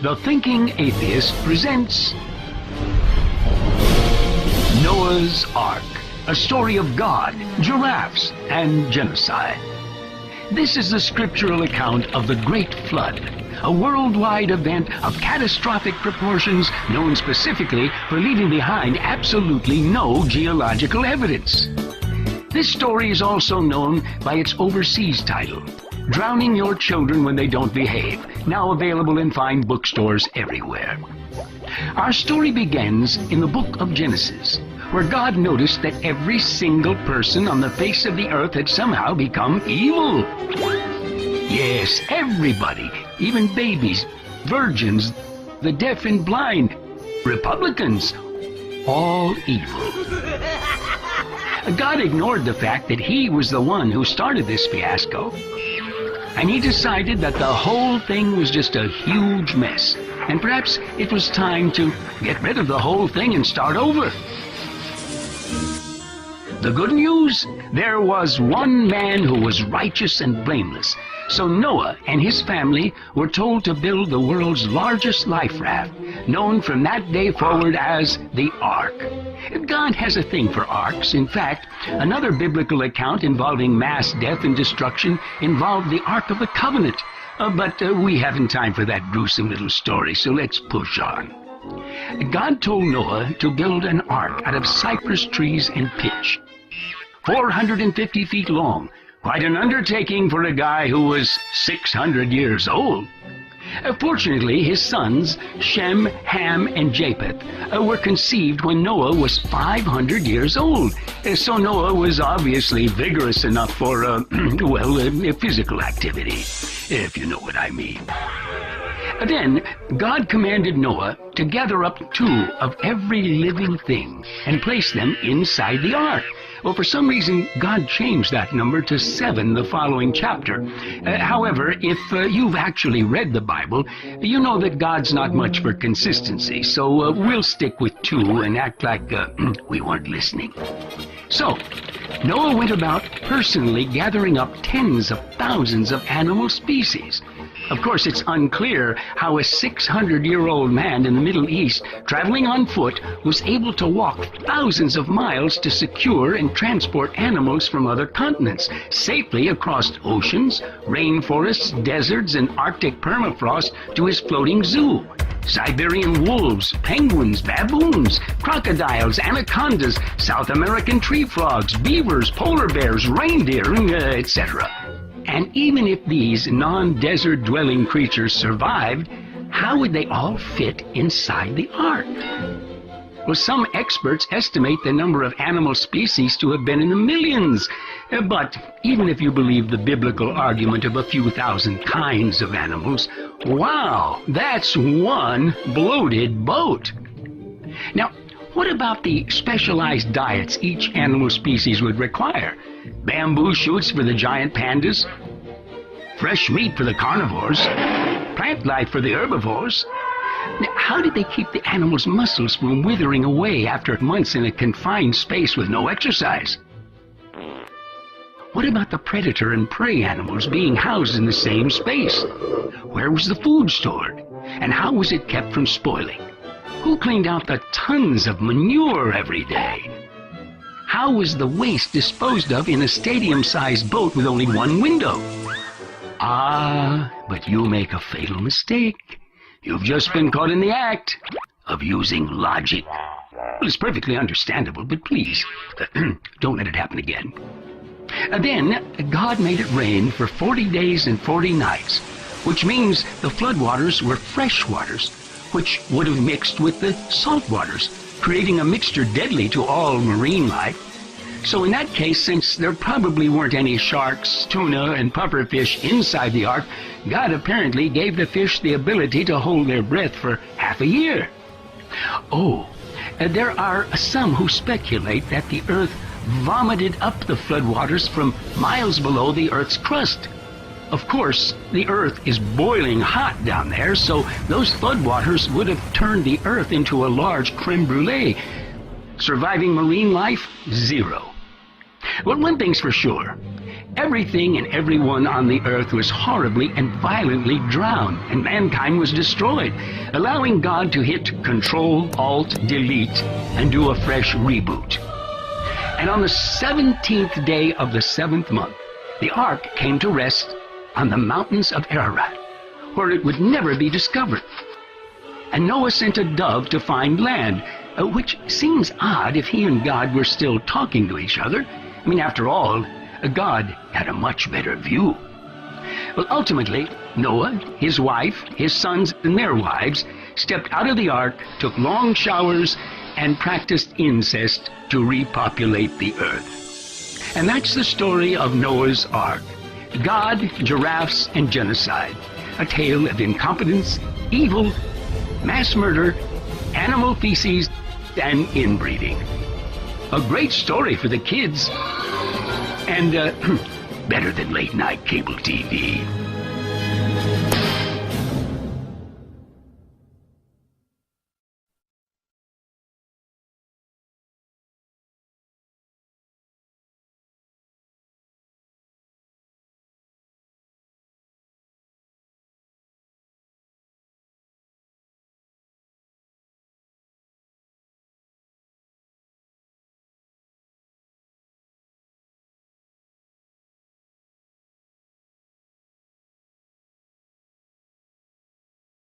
The Thinking Atheist presents Noah's Ark, a story of God, giraffes, and genocide. This is the scriptural account of the Great Flood, a worldwide event of catastrophic proportions known specifically for leaving behind absolutely no geological evidence. This story is also known by its overseas title, Drowning Your Children When They Don't Behave, now available in fine bookstores everywhere. Our story begins in the book of Genesis, where God noticed that every single person on the face of the earth had somehow become evil. Yes, everybody, even babies, virgins, the deaf and blind, Republicans, all evil. God ignored the fact that he was the one who started this fiasco, and he decided that the whole thing was just a huge mess, and perhaps it was time to get rid of the whole thing and start over. The good news? There was one man who was righteous and blameless. So Noah and his family were told to build the world's largest life raft, known from that day forward as the Ark. God has a thing for arks. In fact, another biblical account involving mass death and destruction involved the Ark of the Covenant. But we haven't time for that gruesome little story, so let's push on. God told Noah to build an ark out of cypress trees and pitch, 450 feet long. Quite an undertaking for a guy who was 600 years old. Fortunately, his sons, Shem, Ham, and Japheth, were conceived when Noah was 500 years old. So Noah was obviously vigorous enough for, physical activity, if you know what I mean. Then God commanded Noah to gather up 2 of every living thing and place them inside the ark. Well, for some reason, God changed that number to 7 the following chapter. However, if you've actually read the Bible, you know that God's not much for consistency, so we'll stick with 2 and act like we weren't listening. So, Noah went about personally gathering up tens of thousands of animal species. Of course, it's unclear how a 600-year-old man in the Middle East, traveling on foot, was able to walk thousands of miles to secure and transport animals from other continents safely across oceans, rainforests, deserts, and Arctic permafrost to his floating zoo. Siberian wolves, penguins, baboons, crocodiles, anacondas, South American tree frogs, beavers, polar bears, reindeer, etc. And even if these non-desert dwelling creatures survived, how would they all fit inside the ark? Well, some experts estimate the number of animal species to have been in the millions. But even if you believe the biblical argument of a few thousand kinds of animals, wow, that's one bloated boat. Now, what about the specialized diets each animal species would require? Bamboo shoots for the giant pandas, fresh meat for the carnivores, plant life for the herbivores. Now, how did they keep the animals' muscles from withering away after months in a confined space with no exercise? What about the predator and prey animals being housed in the same space? Where was the food stored? And how was it kept from spoiling? Who cleaned out the tons of manure every day? How was the waste disposed of in a stadium-sized boat with only one window? Ah, but you make a fatal mistake. You've just been caught in the act of using logic. Well, it's perfectly understandable, but please, don't let it happen again. Then, God made it rain for 40 days and 40 nights, which means the floodwaters were fresh waters, which would have mixed with the salt waters, creating a mixture deadly to all marine life. So in that case, since there probably weren't any sharks, tuna, and pufferfish inside the ark, God apparently gave the fish the ability to hold their breath for half a year. Oh, there are some who speculate that the earth vomited up the floodwaters from miles below the earth's crust. Of course, the earth is boiling hot down there, so those floodwaters would have turned the earth into a large creme brulee. Surviving marine life? 0. Well, one thing's for sure. Everything and everyone on the earth was horribly and violently drowned, and mankind was destroyed, allowing God to hit Control, Alt, Delete, and do a fresh reboot. And on the 17th day of the 7th month, the ark came to rest on the mountains of Ararat, where it would never be discovered. And Noah sent a dove to find land, which seems odd if he and God were still talking to each other. I mean, after all, God had a much better view. Well, ultimately, Noah, his wife, his sons, and their wives stepped out of the ark, took long showers, and practiced incest to repopulate the earth. And that's the story of Noah's Ark. God, giraffes, and genocide. A tale of incompetence, evil, mass murder, animal feces, and inbreeding. A great story for the kids. And better than late-night cable TV.